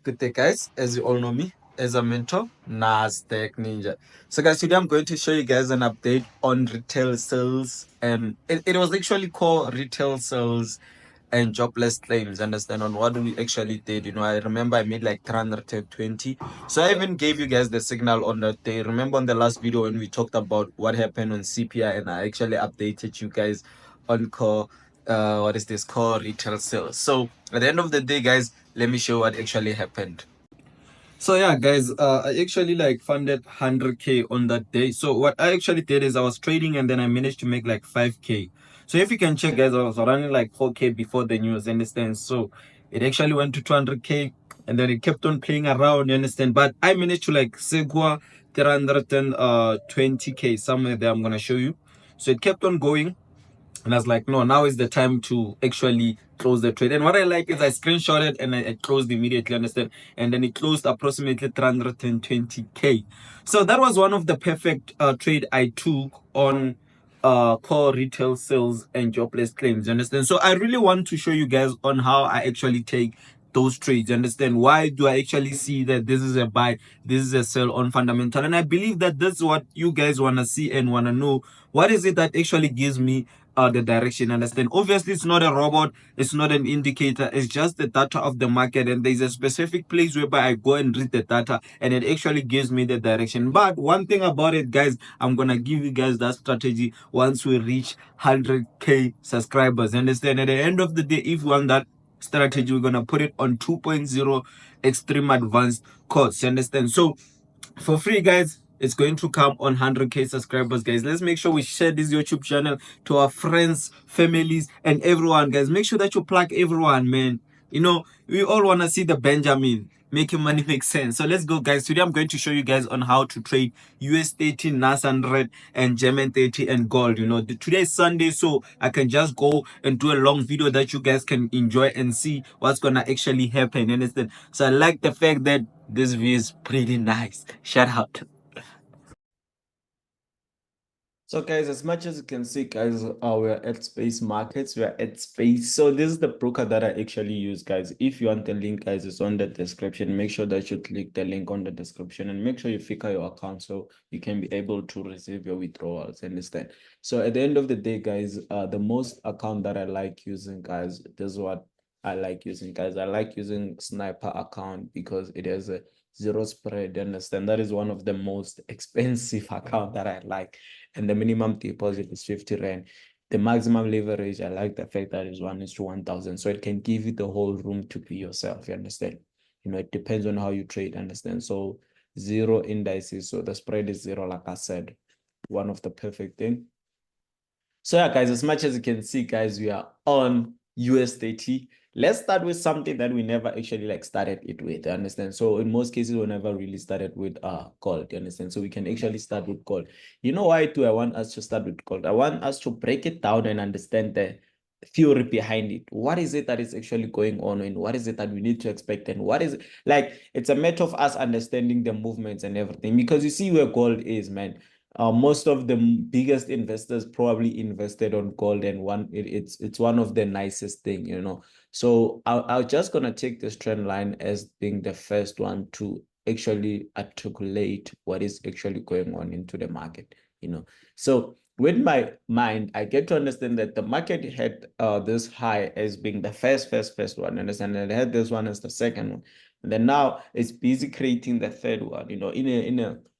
Good day, guys. As you all know me, as a mentor, Nasdaq Ninja. So, guys, today I'm going to show you guys an update on retail sales, and it was actually called retail sales and jobless claims. Understand on what we actually did. I remember I made like 320. So I even gave you guys the signal on that day. Remember on the last video when we talked about what happened on CPI, and I actually updated you guys on core what is this core retail sales. So at the end of the day, guys, let me show what actually happened. So yeah, guys, I actually like funded 100K on that day. So what I actually did is I was trading and then I managed to make like 5K. So if you can check, guys, I was running like 4K before the news, understand? So it actually went to 200K and then it kept on playing around, you understand? But I managed to like segwa 320K somewhere there. I'm gonna show you. So it kept on going. And I was like, no, now is the time to actually close the trade. And what I like is I screenshot it and I closed immediately, understand? And then it closed approximately 320K. So that was one of the perfect trade I took on core retail sales and jobless claims, you understand? So I really want to show you guys on how I actually take those trades, you understand? Why do I actually see that this is a buy, this is a sell on fundamental? And I believe that that's what you guys want to see and want to know. What is it that actually gives me the direction, understand? Obviously it's not a robot, it's not an indicator, it's just the data of the market, and there's a specific place whereby I go and read the data and it actually gives me the direction. But one thing about it, guys, I'm gonna give you guys that strategy once we reach 100K subscribers, understand? At the end of the day, if you want that strategy, we're gonna put it on 2.0 extreme advanced course, you understand? So for free, guys, it's going to come on 100K subscribers, guys. Let's make sure we share this YouTube channel to our friends, families, and everyone, guys. Make sure that you plug everyone, man. We all want to see the Benjamin making money make sense. So let's go, guys. Today I'm going to show you guys on how to trade US30, NAS 100, and German 30 and gold. Today is Sunday, so I can just go and do a long video that you guys can enjoy and see what's gonna actually happen. Understand? So I like the fact that this view is pretty nice. Shout out. So guys, as much as you can see, guys, we're at Space Markets, we're at Space. So this is the broker that I actually use, guys. If you want the link, guys, it's on the description. Make sure that you click the link on the description and make sure you figure your account so you can be able to receive your withdrawals, understand? So at the end of the day, guys, the most account that I like using, guys, this is what I like using, guys. I like using Sniper account because it has a zero spread, understand? That is one of the most expensive account that I like, and the minimum deposit is 50 Rand. The maximum leverage, I like the fact that is 1:1,000. So it can give you the whole room to be yourself, you understand? It depends on how you trade, understand? So zero indices, so the spread is zero, like I said, one of the perfect thing. So yeah, guys, as much as you can see, guys, we are on US30. Let's start with something that we never actually like started it with, you understand? So in most cases, we never really started with gold, you understand? So we can actually start with gold. You know why do I want us to start with gold? I want us to break it down and understand the theory behind it. What is it that is actually going on, and what is it that we need to expect, and what is it like? It's a matter of us understanding the movements and everything, because you see where gold is, man. Most of the biggest investors probably invested on gold, and it's one of the nicest thing. So I'm just gonna take this trend line as being the first one to actually articulate what is actually going on into the market. So with my mind, I get to understand that the market had this high as being the first one, understand, and it had this one as the second one, and then now it's busy creating the third one.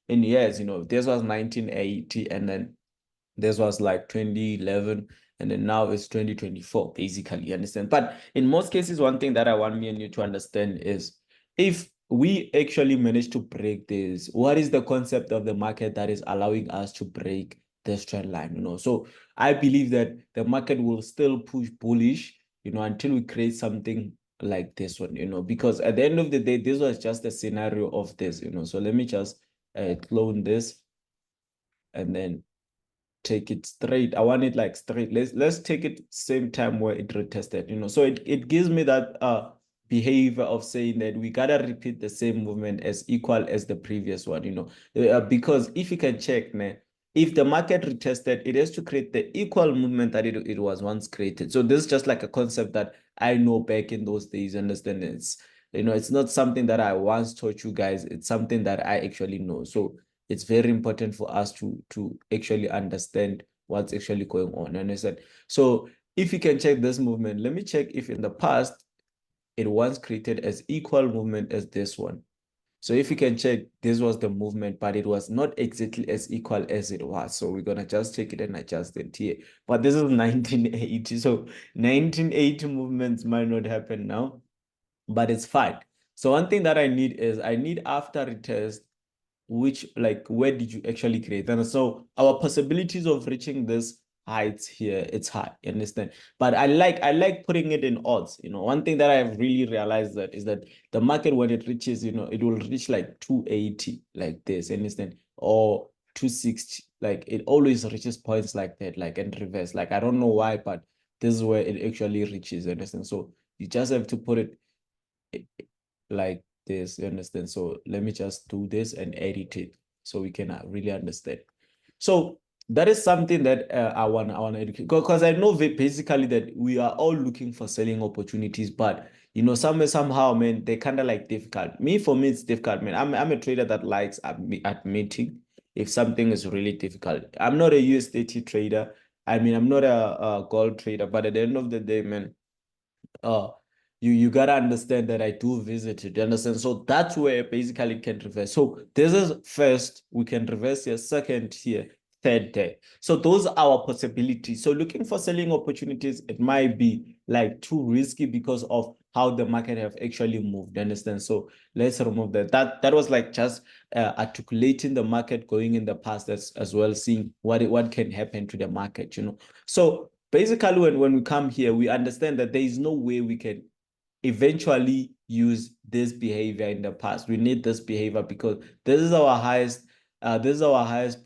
In years, this was 1980, and then this was like 2011, and then now it's 2024, basically, you understand? But in most cases, one thing that I want me and you to understand is, if we actually manage to break this, what is the concept of the market that is allowing us to break this trend line? So I believe that the market will still push bullish, until we create something like this one, because at the end of the day, this was just a scenario of this. So let me just clone this and then take it straight. I want it like straight. Let's take it same time where it retested. So it gives me that behavior of saying that we gotta repeat the same movement as equal as the previous one. Because if you can check, man, if the market retested, it has to create the equal movement that it was once created. So this is just like a concept that I know back in those days, understand? It's not something that I once taught you guys. It's something that I actually know. So it's very important for us to actually understand what's actually going on. And I said, so if you can check this movement, let me check if in the past it once created as equal movement as this one. So if you can check, this was the movement, but it was not exactly as equal as it was. So we're gonna just check it and adjust it here. But this is 1980. So 1980 movements might not happen now, but it's fine. So one thing that I need is I need after retest, which like where did you actually create? And so our possibilities of reaching this heights here, it's high, you understand? But I like putting it in odds. One thing that I've really realized that is that the market, when it reaches, it will reach like 280 like this, you understand? Or 260. Like it always reaches points like that, like in reverse. Like I don't know why, but this is where it actually reaches, you understand? So you just have to put it like this, you understand? So let me just do this and edit it so we can really understand. So that is something that I want to educate, because I know basically that we are all looking for selling opportunities, but somehow, man, they kind of like difficult. For me, it's difficult, man. I'm a trader that likes admitting if something is really difficult. I'm not a US30 trader. I mean, I'm not a gold trader, but at the end of the day, man, uh you gotta understand that I do visit it. You understand? So that's where basically can reverse. So this is first, we can reverse here, second here, third there. So those are our possibilities. So looking for selling opportunities, it might be like too risky because of how the market have actually moved. You understand? So let's remove that. That was like just articulating the market going in the past, as well, seeing what can happen to the market. So basically, when we come here, we understand that there is no way we can eventually use this behavior in the past. We need this behavior because this is our highest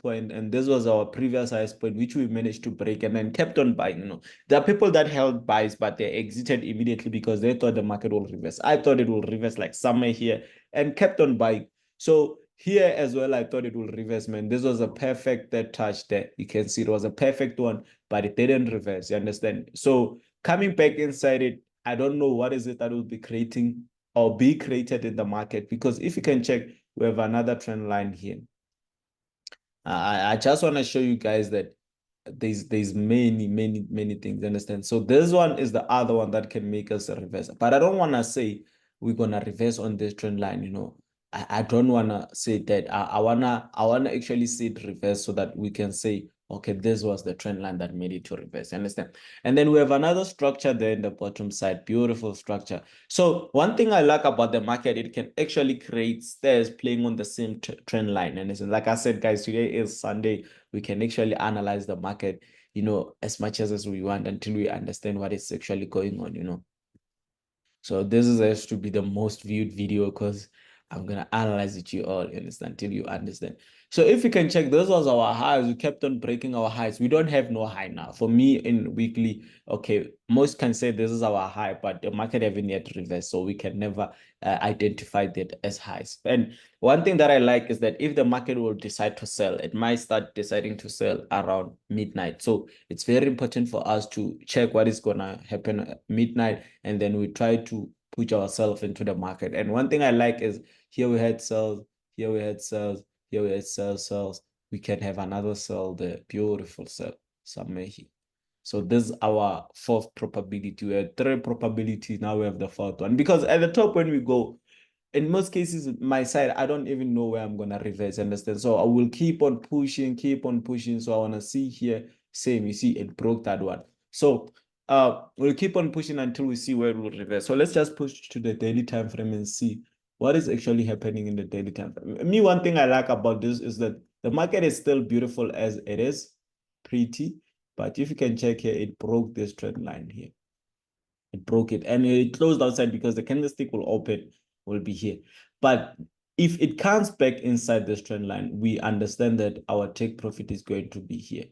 point, and this was our previous highest point, which we managed to break and then kept on buying. There are people that held buys, but they exited immediately because they thought the market will reverse. I thought it will reverse like somewhere here and kept on buying. So here as well, I thought it will reverse, man. This was a perfect third touch there. You can see it was a perfect one, but it didn't reverse. You understand? So coming back inside it, I don't know what is it that will be creating or be created in the market, because if you can check, we have another trend line here. I just want to show you guys that there's many things, understand? So this one is the other one that can make us a reverse, but I don't want to say we're gonna reverse on this trend line. I don't want to say that. I wanna actually see it reverse so that we can say, okay, this was the trend line that made it to reverse, understand? And then we have another structure there in the bottom side, beautiful structure. So one thing I like about the market, it can actually create stairs playing on the same trend line. And like I said, guys, today is Sunday. We can actually analyze the market, as much as we want, until we understand what is actually going on. So this has to be the most viewed video because I'm gonna analyze it you all, you understand, till you understand. So if you can check, those was our highs. We kept on breaking our highs. We don't have no high now. For me in weekly, okay, most can say this is our high, but the market haven't yet reversed, so we can never identify that as highs. And one thing that I like is that if the market will decide to sell, it might start deciding to sell around midnight. So it's very important for us to check what is gonna happen at midnight, and then we try to push ourselves into the market. And one thing I like is here we had sales, here we had sales, here we had sales. We can have another sell there, beautiful sell somewhere here. So this is our fourth probability. We had three probabilities. Now we have the fourth one, because at the top when we go, in most cases, my side, I don't even know where I'm gonna reverse, understand? So I will keep on pushing, keep on pushing. So I wanna see here, same, you see it broke that one. So we'll keep on pushing until we see where it will reverse. So let's just push to the daily time frame and see what is actually happening in the daily time frame. Me, one thing I like about this is that the market is still beautiful as it is, pretty, but if you can check here, it broke this trend line here. It broke it and it closed outside because the candlestick will be here. But if it comes back inside this trend line, we understand that our take profit is going to be here.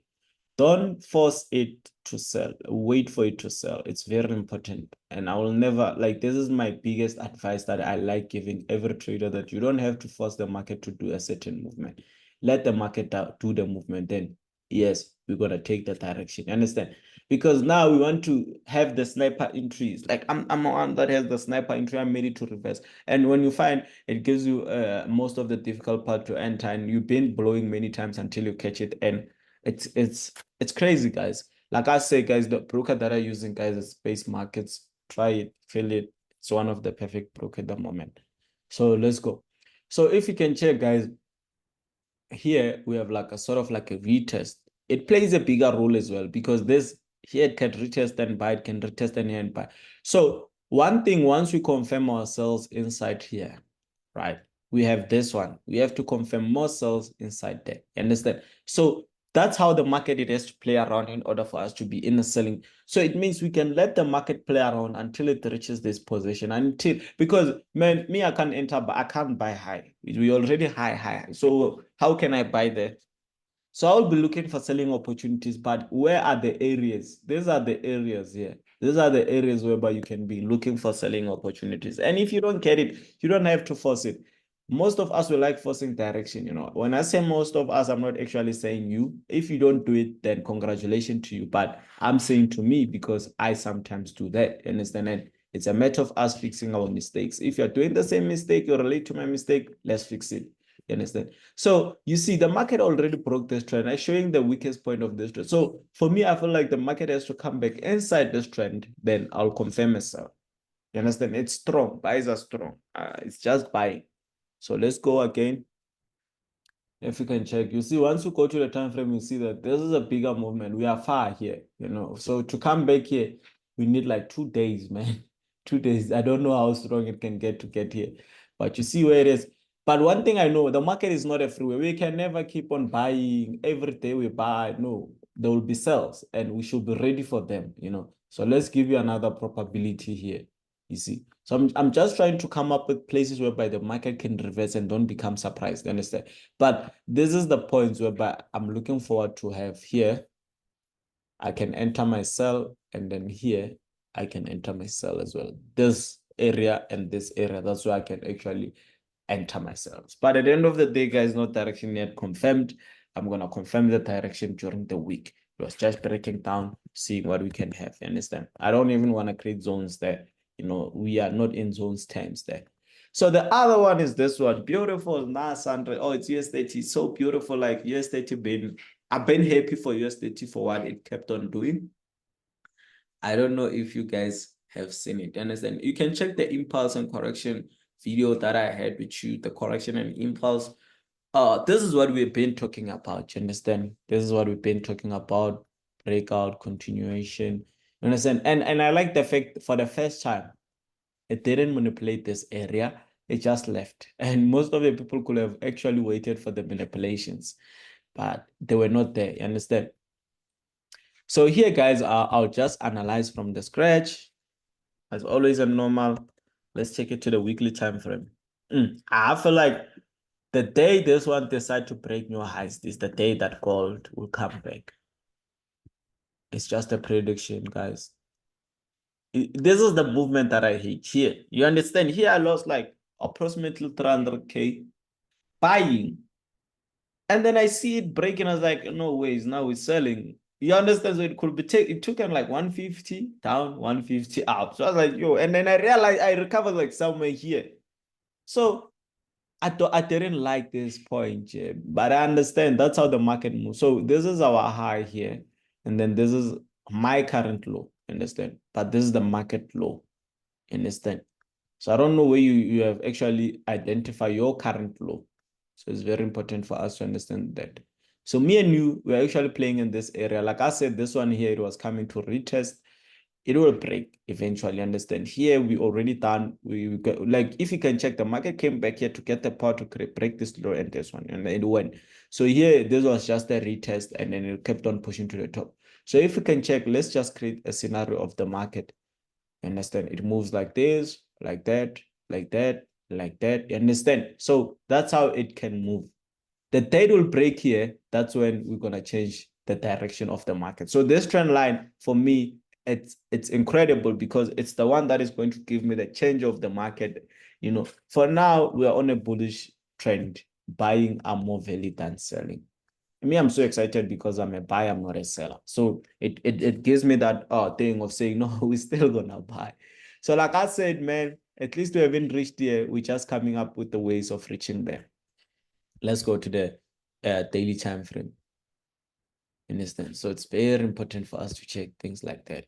Don't force it to sell. Wait for it to sell. It's very important. And I will never, like, this is my biggest advice that I like giving every trader, that you don't have to force the market to do a certain movement. Let the market do the movement. Then, yes, we're going to take the direction. You understand? because now we want to have the sniper entries. Like I'm one that has the sniper entry. I'm ready to reverse. And when you find it gives you most of the difficult part to enter, and you've been blowing many times until you catch it, and it's crazy, guys. Like I say, guys, the broker that I'm using, guys, is Space Markets. Try it, feel it. It's one of the perfect broker at the moment. So let's go. So if you can check, guys, here we have like a sort of like a retest. It plays a bigger role as well because this here it can retest and buy, it can retest and buy. So one thing, once we confirm ourselves inside here, right? We have this one. We have to confirm more cells inside there. You understand? So that's how the market it has to play around in order for us to be in the selling. So it means we can let the market play around until it reaches this position. Until because man, me, I can't enter, but I can't buy high. We already high. So how can I buy there? So I'll be looking for selling opportunities, but where are the areas? These are the areas here. These are the areas whereby you can be looking for selling opportunities. And if you don't get it, you don't have to force it. Most of us will like forcing direction, you know. When I say most of us, I'm not actually saying you. If you don't do it, then congratulations to you. But I'm saying to me because I sometimes do that. You understand? And it's a matter of us fixing our mistakes. If you're doing the same mistake, you relate to my mistake, let's fix it. You understand? So you see, the market already broke this trend. I'm showing the weakest point of this trend. So for me, I feel like the market has to come back inside this trend. Then I'll confirm a sell. You understand? It's strong. Buys are strong. It's just buying. So let's go again. If you can check, you see, once you go to the time frame, you see that this is a bigger movement. We are far here, you know. So to come back here, we need like 2 days, man. 2 days. I don't know how strong it can get here, but you see where it is. But one thing I know, the market is not a freeway. We can never keep on buying every day we buy. No, there will be sales, and we should be ready for them, you know. So let's give you another probability here. You see, so I'm just trying to come up with places whereby the market can reverse and don't become surprised. You understand? But this is the points whereby I'm looking forward to have here. I can enter my cell, and then here I can enter my cell as well. This area and this area, that's where I can actually enter my cells. But at the end of the day, guys, no direction yet confirmed. I'm going to confirm the direction during the week. It was just breaking down, seeing what we can have. You understand? I don't even want to create zones there. You know, we are not in zones terms there. So the other one is this one. Beautiful. Nice, Andre. Oh, it's US30. So beautiful. Like US30 been, I've been happy for US30 for what it kept on doing. I don't know if you guys have seen it. Understand? You can check the impulse and correction video that I had with you, the correction and impulse. This is what we've been talking about. You understand? This is what we've been talking about. Breakout, continuation. You understand? And I like the fact for the first time, it didn't manipulate this area. It just left. And most of the people could have actually waited for the manipulations, but they were not there. You understand? So here, guys, I'll just analyze from the scratch. As always, a normal. Let's take it to the weekly time frame. I feel like the day this one decide to break new highs is the day that gold will come back. It's just a prediction, guys. This is the movement that I hate here. You understand? Here I lost like approximately 300K buying. And then I see it breaking. I was like, no ways, now it's selling. You understand? So it could be it took him like 150 down, 150 up. So I was like, yo, and then I realized I recovered like somewhere here. So I didn't like this point, yeah, but I understand that's how the market moves. So this is our high here, and then this is my current low, understand? But this is the market low, understand? So I don't know where you have actually identified your current low. So it's very important for us to understand that. So me and you, we're actually playing in this area. Like I said, this one here, it was coming to retest. It will break eventually, understand? Here, we already done. We got, like, if you can check, the market came back here to get the power to break this low and this one, and it went. So here, this was just a retest, and then it kept on pushing to the top. So if you can check, let's just create a scenario of the market. Understand? It moves like this, like that, like that, like that. You understand? So that's how it can move. The tide will break here. That's when we're gonna change the direction of the market. So this trend line for me, it's incredible because it's the one that is going to give me the change of the market. You know, for now we are on a bullish trend. Buying are more value than selling. me, I'm so excited because I'm a buyer, I'm not a seller. So it gives me that thing of saying, no, we're still gonna buy. So like I said, man, at least we haven't reached there. We're just coming up with the ways of reaching there. Let's go to the daily time frame. Understand? So it's very important for us to check things like that.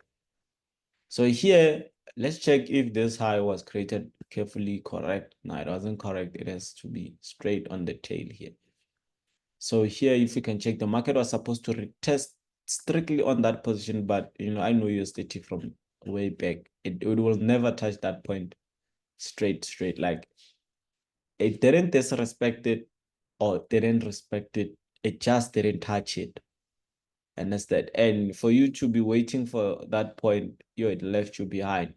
So here, let's check if this high was created carefully correct. No, it wasn't correct. It has to be straight on the tail here. So here, if you can check, the market was supposed to retest strictly on that position, but I know USDT from way back. It will never touch that point straight. Like it didn't disrespect it or didn't respect it. It just didn't touch it. And that's that. And for you to be waiting for that point, it left you behind.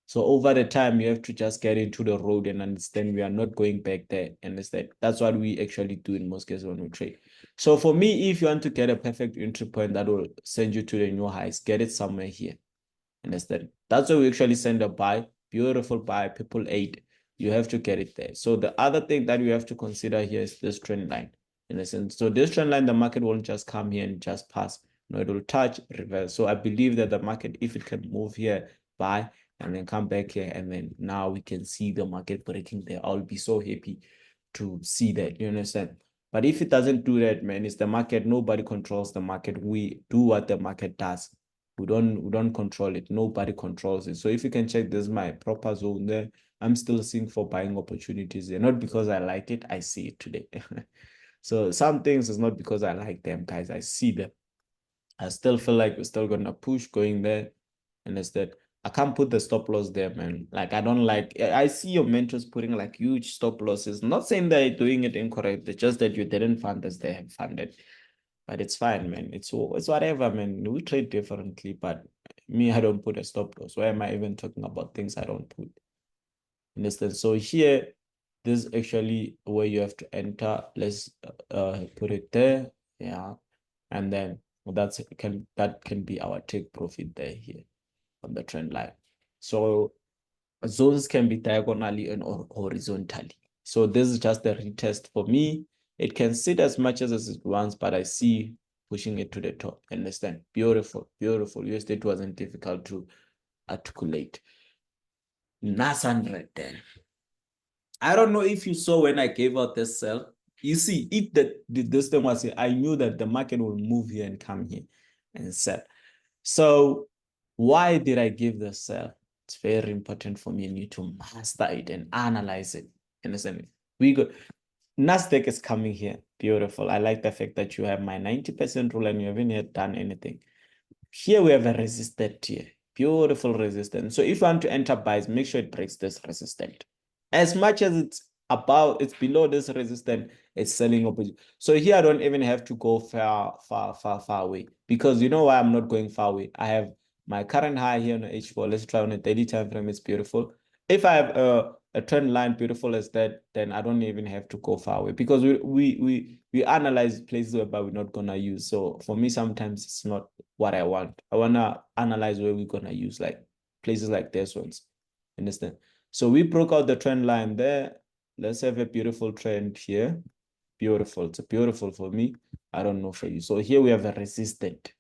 So over the time, you have to just get into the road and understand we are not going back there. Understand? That's what we actually do in most cases when we trade. So for me, if you want to get a perfect entry point that will send you to the new highs, get it somewhere here. Understand? That's why we actually send a buy. Beautiful buy. People ate. You have to get it there. So the other thing that you have to consider here is this trend line. In a sense, so this trend line, the market won't just come here and just pass. No, it will touch, reverse. So I believe that the market, if it can move here, buy, and then come back here, and then now we can see the market breaking there. I'll be so happy to see that. You understand? But if it doesn't do that, man, it's the market. Nobody controls the market. We do what the market does. We don't control it. Nobody controls it. So if you can check, this is my proper zone there. I'm still seeing for buying opportunities there. Not because I like it, I see it today. So some things is not because I like them, guys. I see them. I still feel like we're still gonna push going there. And instead, I can't put the stop loss there, man. Like I don't like. I see your mentors putting like huge stop losses. Not saying they're doing it incorrect. It's just that you didn't fund as they have funded. But it's fine, man. It's whatever, man. We trade differently, but me, I don't put a stop loss. Why am I even talking about things I don't put? Understand? So here, this is actually where you have to enter. Let's put it there. Yeah. And then that can be our take profit there here on the trend line. So zones can be diagonally and or horizontally. So this is just a retest for me. It can sit as much as it wants, but I see pushing it to the top. Understand? Beautiful, beautiful. USD wasn't difficult to articulate. NAS100 then. I don't know if you saw when I gave out this sell. You see, if this thing was here, I knew that the market will move here and come here and sell. So why did I give the sell? It's very important for me and you to master it and analyze it. Understand? We go. Nasdaq is coming here. Beautiful. I like the fact that you have my 90% rule and you haven't yet done anything. Here we have a resistant here. Beautiful resistance. So if you want to enter buys, make sure it breaks this resistance. As much as it's below this resistance, it's selling opposite. So here I don't even have to go far away, because you know why I'm not going far away. I have my current high here on the H4. Let's try on a daily time frame. It's beautiful. If I have a trend line beautiful as that, then I don't even have to go far away, because we analyze places where we're not gonna use. So for me, sometimes it's not what I want. I wanna analyze where we're gonna use, like places like this ones. Understand? So we broke out the trend line there. Let's have a beautiful trend here. Beautiful. It's beautiful for me. I don't know for you. So here we have a resistant.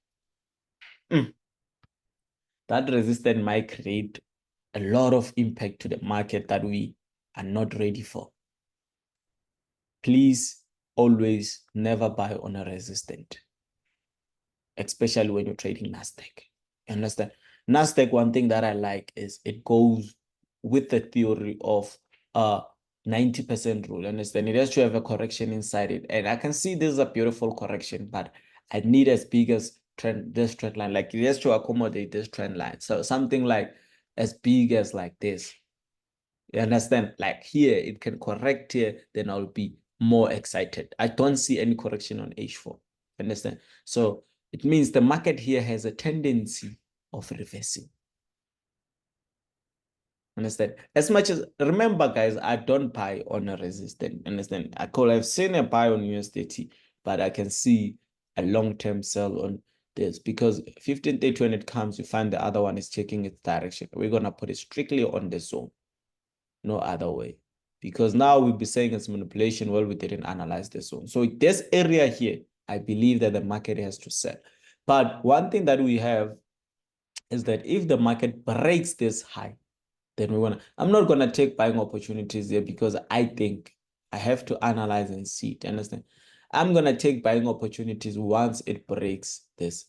That resistance might create a lot of impact to the market that we are not ready for. Please always never buy on a resistant, especially when you're trading Nasdaq. You understand? Nasdaq, one thing that I like is it goes with the theory of 90% rule. Understand? It has to have a correction inside it. And I can see this is a beautiful correction, but I need as big as this trend line. Like it has to accommodate this trend line. So something like as big as like this. You understand? Like here, it can correct here, then I'll be more excited. I don't see any correction on H4. Understand? So it means the market here has a tendency of reversing. Understand? As much as, remember guys, I don't buy on a resistance. Understand? I could have seen a buy on US30, but I can see a long-term sell on this, because 1530 when it comes, you find the other one is checking its direction. We're gonna put it strictly on the zone. No other way, because now we'll be saying it's manipulation while we didn't analyze the zone. So this area here, I believe that the market has to sell. But one thing that we have is that if the market breaks this high, then I'm not gonna take buying opportunities there because I think I have to analyze and see it. Understand? I'm gonna take buying opportunities once it breaks this.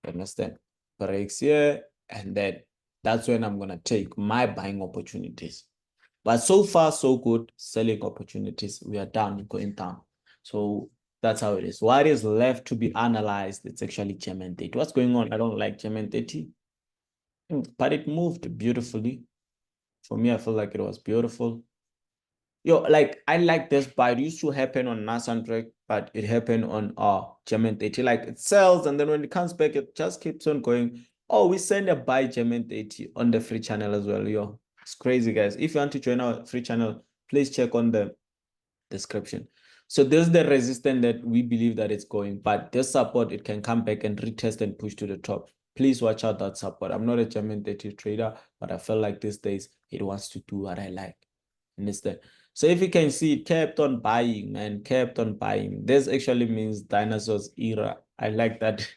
Understand? Breaks here, and then that's when I'm gonna take my buying opportunities. But so far, so good. Selling opportunities, we are down, going down. So that's how it is. What is left to be analyzed? It's actually GER30. What's going on? I don't like GER30, but it moved beautifully. For me, I feel like it was beautiful. Yo, like I like this buy. It used to happen on Nasdaq, but it happened on GER30. Like it sells, and then when it comes back, it just keeps on going. Oh, we send a buy GER30 on the free channel as well. Yo, it's crazy, guys. If you want to join our free channel, please check on the description. So there's the resistance that we believe that it's going, but this support, it can come back and retest and push to the top. Please watch out that support. I'm not a GER30 trader, but I feel like these days it wants to do what I like. Understand? So if you can see, it kept on buying and kept on buying. This actually means dinosaurs era. I like that.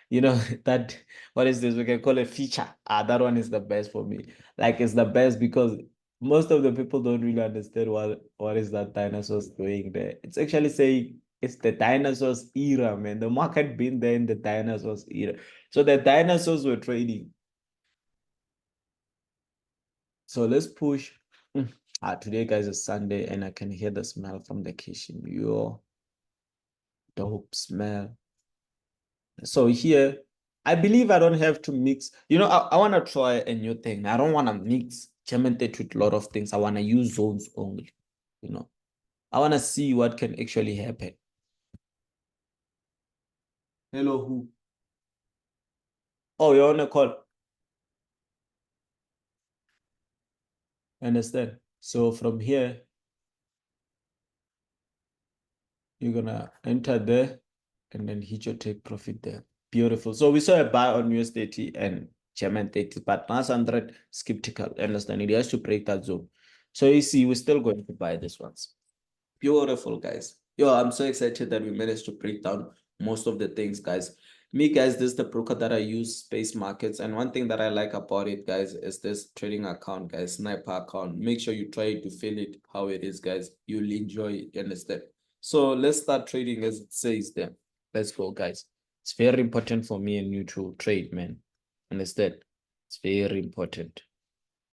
You know, that, what is this? We can call it feature. That one is the best for me. Like it's the best because most of the people don't really understand what is that dinosaurs doing there. It's actually saying it's the dinosaurs era, man. The market been there in the dinosaurs era. So the dinosaurs were trading. So let's push. Today, guys, is Sunday, and I can hear the smell from the kitchen. Yo, dope smell. So here, I believe I don't have to mix. You know, I want to try a new thing. I don't want to mix German-Tate with a lot of things. I want to use zones only. You know, I want to see what can actually happen. Hello, who? Oh, you're on a call. Understand? So from here, you're gonna enter there and then hit your take profit there. Beautiful. So we saw a buy on US30 and GER30, but Nasdaq skeptical. Understand? It has to break that zone. So you see, we're still going to buy this ones. Beautiful, guys. Yo, I'm so excited that we managed to break down most of the things, guys. Me, guys, this is the broker that I use, Space Markets. And one thing that I like about it, guys, is this trading account, guys, sniper account. Make sure you try to feel it how it is, guys. You'll enjoy it, you understand? So let's start trading as it says there. Let's go, guys. It's very important for me and you to trade, man. Understand? It's very important.